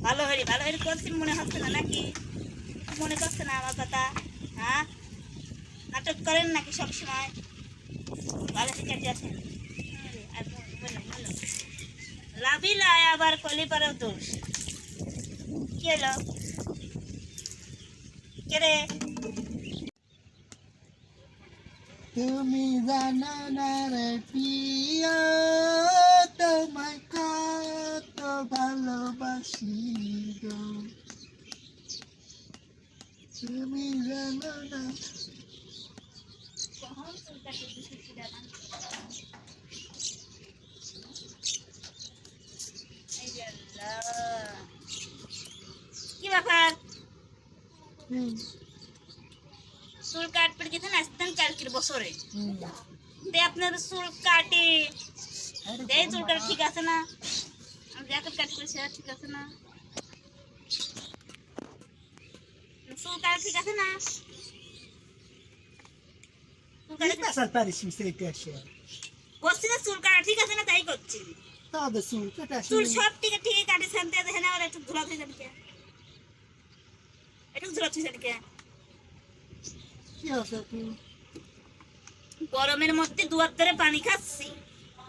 ভালো হরি করছি মনে হচ্ছে না নাকি? মনে করছে না আমার কথা? হ্যাঁ, নাটক করেন নাকি সব সময়? ভালো শিক্ষার্থী আছেন? লাভই লাই আবার কলি পারেও দোষ। কি হলো? কে রে? তুমি জানো না রে প্রিয়া, তোমায় কত ভালোবাসি গো। তুমি জানো না। কি ব্যাপার? হুম, চুল কাটতে গেছেন আসতেন কালকের বছরে, হুম। আপনার চুল কাটে দেয়, চুল কাটা ঠিক আছে না? জ্যাকেট কাট করেছে ঠিক আছে না? চুল কাটা ঠিক আছে না? চুল কাটা পেশাল পারিস মিস্ত্রিতে আসে করছি না, চুল কাটা ঠিক আছে না তাই করছি। তাদের চুল কেটে আসে। চুল সব ঠিক ঠিক কাটিছেন, দেখেন আর একটু ধুলা থইছেন কে? একটু ধুলা থইছেন কে? কি আছে তুই? গরমের মধ্যে দুয়ার ধরে পানি খাচ্ছি,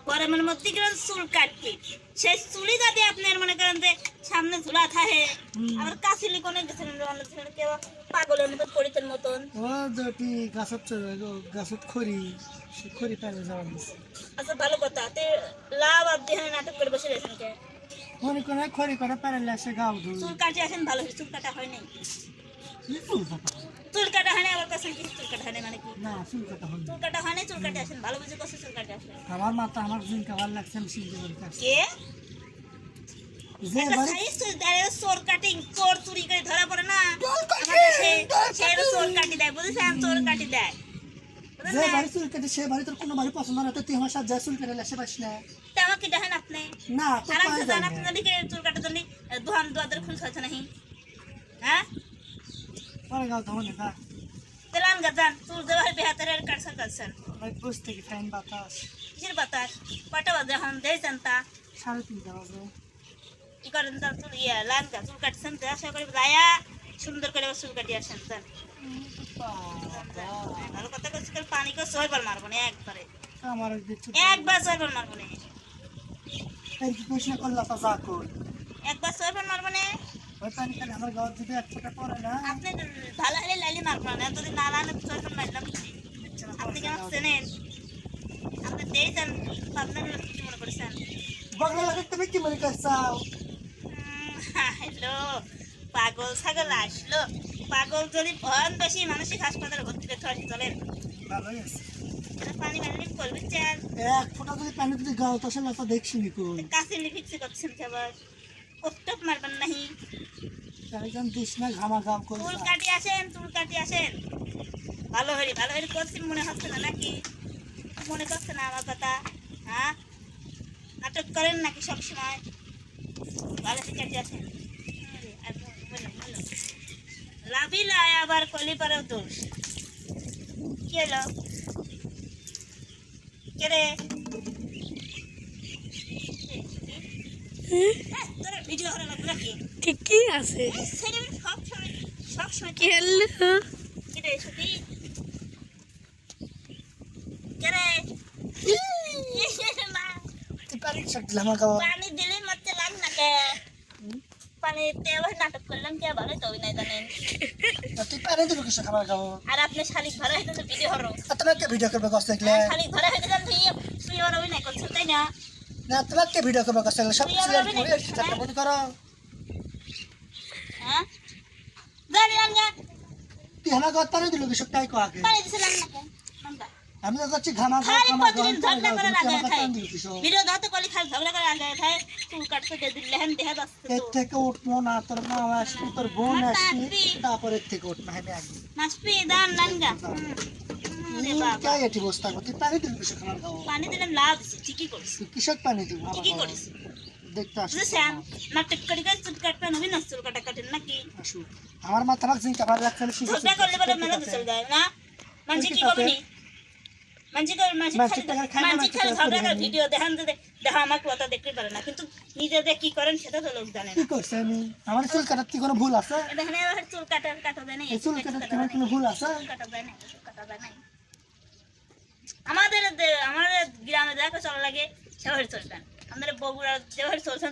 গরমের মধ্যে গেলেন চুল কাটবে, সেই চুলি যদি আপনার মনে করেন যে সামনে ঝুলা থাকে, আবার কাশিলি কোনে গেছিলেন কেউ পাগলের মতন পরিতের মতন। ও যেটি গাছত গাছত খড়ি, সে খড়ি পানি যাওয়া গেছে। আচ্ছা ভালো কথা, তে লাভ আপনি নাটক করে বসে রয়েছেন কে? মনে করে খড়ি করে পারলে আসে গাও ধুই। চুল কাটে আসেন ভালো, চুল কাটা হয় নাই। চুল কাটা চুল কাটা হয় নাই, আবার কাছে কি চুল কাটা হয় নাই মানে কি? না, চুল কাটা হয় চুল কাটা হয় নাই, চুল কাটে আসেন ভালো বুঝে কষ্ট চুল কাটে আসেন। আমার মাথা আমার জিন কাবার লাগছে, আমি সিদ্ধ করে কাটছি। কে? যে একটা বাড়ি সাইজ চোর কাটিং, চোর চুরি করে ধরা পড়ে না সে চোর কাটি দেয়, বুঝেছেন? চোর কাটি দেয়, যে বাড়ি চুল কাটে সে বাড়ি তোর কোনো বাড়ি পছন্দ না, তো তুই আমার সাথে যা চুল কেটে আসে পারিস না। তা আমাকে দেখেন আপনি না, তোর আরামসে পায়ে যান, যায় আপনি না। দিকে চুল কাটার জন্য দোহান দোয়াদের খুন হয়েছে নাকি? হ্যাঁ, পরে গাও ধমনে না, তেলান গা যান, চুল দেওয়া হয় বেহাতের কাটছেন। ভাই বুঝতে কি ফ্যান বাতাস কিসের বাতাস? কয়টা বাজে এখন দিয়েছেন তা? 3:30 বাজে। কি করেন তার চুল লান গা চুল কাটছেন তো আশা করি যায়া সুন্দর করে চুল কাটিয়ে আসেন। যান ভালো কথা করছি, পানি করে 6 বার মারবো না একবারে, আমার দেখছো একবার 6 বার মারবো না, এই কি প্রশ্ন করলা তা যা কর। একবার 6 বার মারবো না। ওই পানি খালি আমার গাওয়ার যদি এক ফোঁটা পড়ে না, আপনি ভালো হলে লাইলে মারবো না, এতদিন না লানে 6 বার মারলাম। আপনি কেমন চেনেন? আপনি দিয়েছেন আপনার কি মনে করেছেন? বগলা লাগে তুমি কি মনে করছাও? হ্যালো, পাগল ছাগল আসলো। পাগল যদি ভয়ান বেশি মানসিক হাসপাতালে ভর্তি করতে হয় চলেন। ভালোই আছে। পানি মারলে করবেন চান, এক ফোঁটা যদি পানি যদি গাও তো আসলে তা দেখছি নি কই। কাছে লিখিচ্ছে করছেন খাবার কষ্ট মারবেন নাহি। একজন দিস না ঘামা গাও কই। চুল কাটি আসেন, চুল কাটি আসেন। ভালো হরি করছি মনে হচ্ছে না নাকি? মনে করছে না আমার কথা? হ্যাঁ, নাটক করেন নাকি সব সময়? ভালো শিক্ষার্থী আছেন? লাভই লাই আবার কলি পারেও দোষ। কি হলো? কে রে? তোর ভিডিও হলো নাকি? ঠিকই আছে। সব সময় কি হলো? কি রে সত্যি? কে রে? তুই পানি শট লামা গাও। পানি দিলে মতে লাগ না কে? পানি তেল নাটক করলাম কে ভালো তো নাই জানেন। তুই পানি দিল কিসে খাবার গাও? আর আপনি শালিক ধরা হইতে ভিডিও হরো, তোমাকে ভিডিও করবে কষ্ট দেখলে। শালিক ধরা হইতে যান তুই আর অভিনয় করছেন তাই না? না, তোমাকে ভিডিও করবে কষ্ট দেখলে সব সিলেক্ট করে সেটা বন্ধ করো। হ্যাঁ, গাড়ি আনগা তুই আমার গাও পানি দিল কিসে তাই কো আগে। পানি দিছিলাম না কে? নাম্বা আমি তো করছি ঘামা গাও খালি ঘামা গাও। প্রতিদিন ঝগড়া করে লাগে খাই। দিল কিসে? ভিডিও দাও তো কলি খালি ঝগড়া করে লাগে খাই। চুল কাটতে দে দিলে হেন দেহ যাচ্ছে এর তো। থেকে উঠবো না, তোর মা আসবি, তোর বোন আসবি, তারপরে এর থেকে উঠবো। হ্যাঁ আগে মাসপি দান নানগা। রে বাবা, কে এটি বস্তা তুই পানি দিল কিসে খাবার গাও? পানি দিলাম লাভ দিছি, ঠিকই করিস। তুই কিসের পানি দিব? ঠিকই করিস। দেখতে আসুক বুঝছেন? নাটক করি গাছ চুল কাটবেন হবে না, চুল কাটা কাটেন নাকি? আসুক। আমার মাথা ভাগ জিন কাবার রাখতে হলে ঝগড়া করলে বলে মেলা চলে যায় না? মানছি কি করবেনি? মানছি খালি ঝগড়া করে ভিডিও দেখান যে দেখা আমাকে কথা দেখতে পারে না, কিন্তু নিজে যে কি করেন সেটা তো লোক জানে কি না। করছে আমি? আমার চুল কাটার কি কোনো ভুল আছে? দেখেন এবার চুল কাটা যায় না, এই চুল কাটার কি আমার কোনো ভুল আছে? চুল কাটা যায় না, চুল কাটা যায় না। আমাদের গ্রামে দেখো চলা লাগে সেভাবে চলছেন, আমাদের বগুড়া যেভাবে চলছেন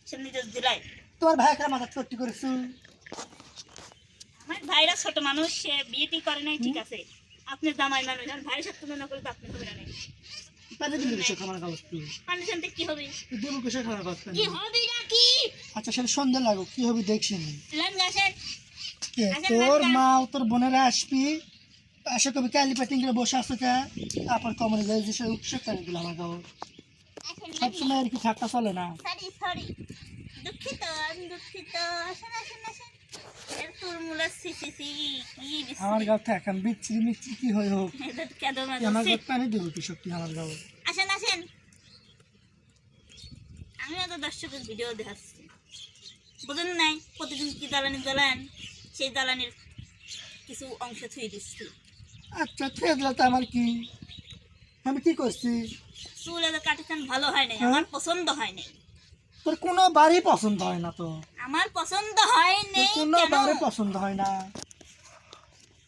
সে নিজের জেলায়। তোমার ভাই একটা মাথা চট্টি করেছো। আমার ভাইরা ছোট মানুষ, সে বিয়েটি করে নাই, ঠিক আছে। আপনি জামাই মানুষ, আমার ভাইয়ের সাথে তুলনা করে তো আপনি হবে না। পানি দিলে কিছু খাবার কাগজ তুই পানি শান্তি কি হবে, দেবো কিসের খাবার কাগজ কি হবে নাকি? আচ্ছা সেটা সন্ধ্যা লাগো কি হবে দেখছি নি। লান গাছের কে তোর মা ও তোর বোনেরা আসবি, আসে কবি ক্যালি প্যাটিং করে বসে আসতে কে আপন কমনে যায় যে সে উৎসব করে দিল আমার গাও। সবসময় আর কি ঠাট্টা চলে না। সরি দুঃখিত, আমি দুঃখিত। আসেন আসেন আসেন, এর তুলমুলা সি কি আমার গাও থেকে আমি বিচ্ছিরি মিচ্ছিরি কি হয়ে হোক এদের কেদর আমার গাও পানি দেবো কি শক্তি আমার গাও। আসেন আসেন, আমিও তো দর্শকের ভিডিও দেখাচ্ছি, বুঝেন নাই? প্রতিদিন কি জ্বালানি জ্বালান, সেই জ্বালানির কিছু অংশ থুয়ে দিচ্ছি। আচ্ছা থেদলা তো আমার কি, আমি কি করছি? চুল এত কাটেছেন, ভালো হয় নাই, আমার পছন্দ হয় নাই। তোর কোনো বাড়ি পছন্দ হয় না তো, আমার পছন্দ হয় তোর নাই কোনো কেন? বাড়ি পছন্দ হয় না।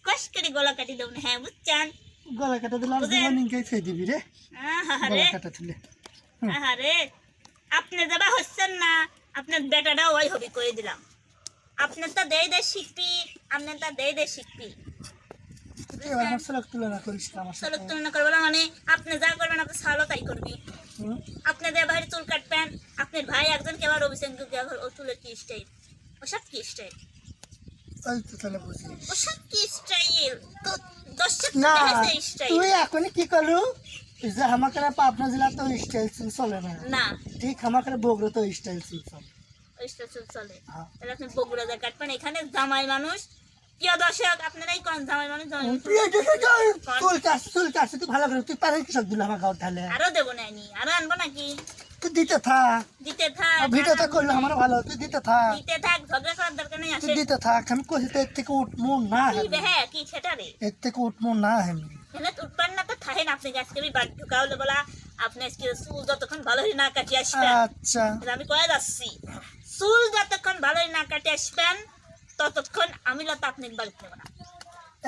কষ্ট করে গলা কাটি দেব না, হ্যাঁ বুঝছেন? গলা কাটা দিলে আর বুঝেন? জীবন ইনকাই খেয়ে দিবি রে আহারে গলা কাটা তুলে। আহারে, আপনি যাবা হচ্ছেন না, আপনার বেটাটা ওই হবি করে দিলাম। আপনার তো দেই শিখবি, আপনার তো দেই শিখবি। এবার আমার সড়ক তুলনা করিস না আমার চলো সাথে। তুলনা করবো না মানে, আপনি যা করবেন আপনি সালো তাই করবি। হুম? আপনাদের বাইরে চুল কাটবেন, আপনার ভাই একজন কেবার অভিষেক ও চুলের কি স্টাইল, ওসব কি স্টাইল, ওই তো তাহলে বুঝিস ওসব কি স্টাইল, তো দর্শক না। দেখেছে স্টাইল তুই এখনই কি করলু যে আমাকে পাবনা জেলা তো স্টাইল চুল চলে না, না, ঠিক আমাকে বগুড়া তো স্টাইল চুল চলে। ওই স্টাইল চুল চলে। হ্যাঁ। তাহলে আপনি বগুড়া যা কাটবেন, এখানে জামাই মানুষ, প্রিয় দর্শক আপনারাই কোন জামাই মানুষ, জামাই মানুষ। চুল কাটছে তুই ভালো করে, তুই পারে কৃষক দিল আমার গাঁও তাহলে আরো দেবো না নি, আরো আনবো নাকি? তুই দিতে থাক, দিতে থাক, ভিডিওটা করলে আমার ভালো, তুই দিতে থাক, দিতে থাক, ঝগড়া করার দরকার নেই। তুই আসে দিতে থাক। আমি কইছি তো এর থেকে উঠবো না, কি বে, হ্যাঁ কি সেটা রে, এর থেকে উঠবো না আমি। এখানে উঠবেন না তো থাকেন, আপনি আজকে আমি বাড়ি ঢুকাওলে বলা, আপনি আজকে চুল যতক্ষণ ভালো হয়ে না কাটিয়ে আসবেন, আচ্ছা এটা আমি কয়ে যাচ্ছি, চুল যতক্ষণ ভালো হয়ে না কাটিয়ে আসবেন ততক্ষণ আমি লতা আপনাকে বাড়িতে নেবো না।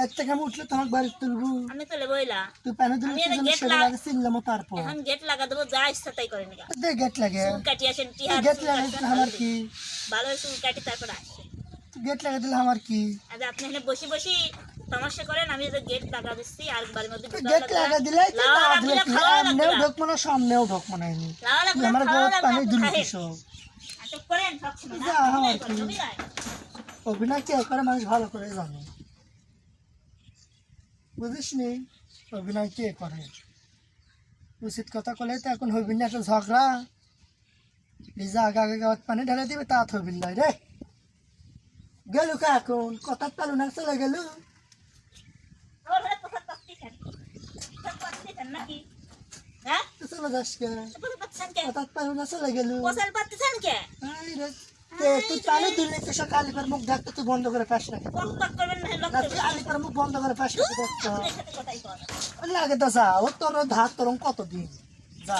এর থেকে আমি উঠলে তোমাকে বাড়ি তুলবো, আমি তো লেবইলা, তুই পানি দিলে আমি তুই এটা যেন গেট সেটা লাগ- লাগে চিনলাম তারপর এখন গেট লাগা দেবো, যা ইচ্ছা তাই করে নিগা। দে গেট লাগে। চুল কাটিয়ে আসেন, টিহার গেট চুল লাগে কাটবেন, আমার কি, ভালো হয়ে চুল কাটি তারপর আসে। গেট লাগে দিলে আমার কি, আজ আপনি এখানে বসে বসে সমস্যা করেন, আমি যে গেট লাগা দিচ্ছি আর বাড়ির মধ্যে ঢুকাও গেট লাগবে না। লাগা দিলে কি লাওয়া না লাগবে দিলে না, কি, খাওয়া লাগবে এমনিও না। ঢোকবো না সামনেও ঢোকবো না আমি। লাওয়া লাগবে তুই না, আমার খাওয়া গাঁত লাগবে পানি না, দিলি খাহেন। কিসব? নাটক করেন সবসময়, যা, না? আমার অভিনয় কি? করেন, অভিনয়। অভিনয় কে করে মানুষ ভালো করে জানে, বুঝিস নি? অভিনয় কে করে? উচিত কথা কলে তো এখন হইবি না একটা ঝগড়া, লিজা আগে আগে গাঁত পানি ঢেলে দিবে তা হইবি না রে। গেলু কা এখন কথা তালু না চলে গেলু। আমার ঘরে পোশাক পাচ্ছেন, পোশাক পাচ্ছেন নাকি? হ্যাঁ? তো চলে যাস কে, পোশাক পাচ্ছেন কে? কথা তালু না চলে গেলু। পোশাক পাচ্ছেন কে? আই রে, তুই পানি দিলে তো সব আলিপার মুখ ঢাকতে তুই বন্ধ করে পাস না, পক পক করবেন না, না লক্ষ্য তুই আলিপার মুখ বন্ধ করে পাস না, আপনার সাথে কথাই কর। লাগে তো যা ও তোর ধার তোর কতদিন যা।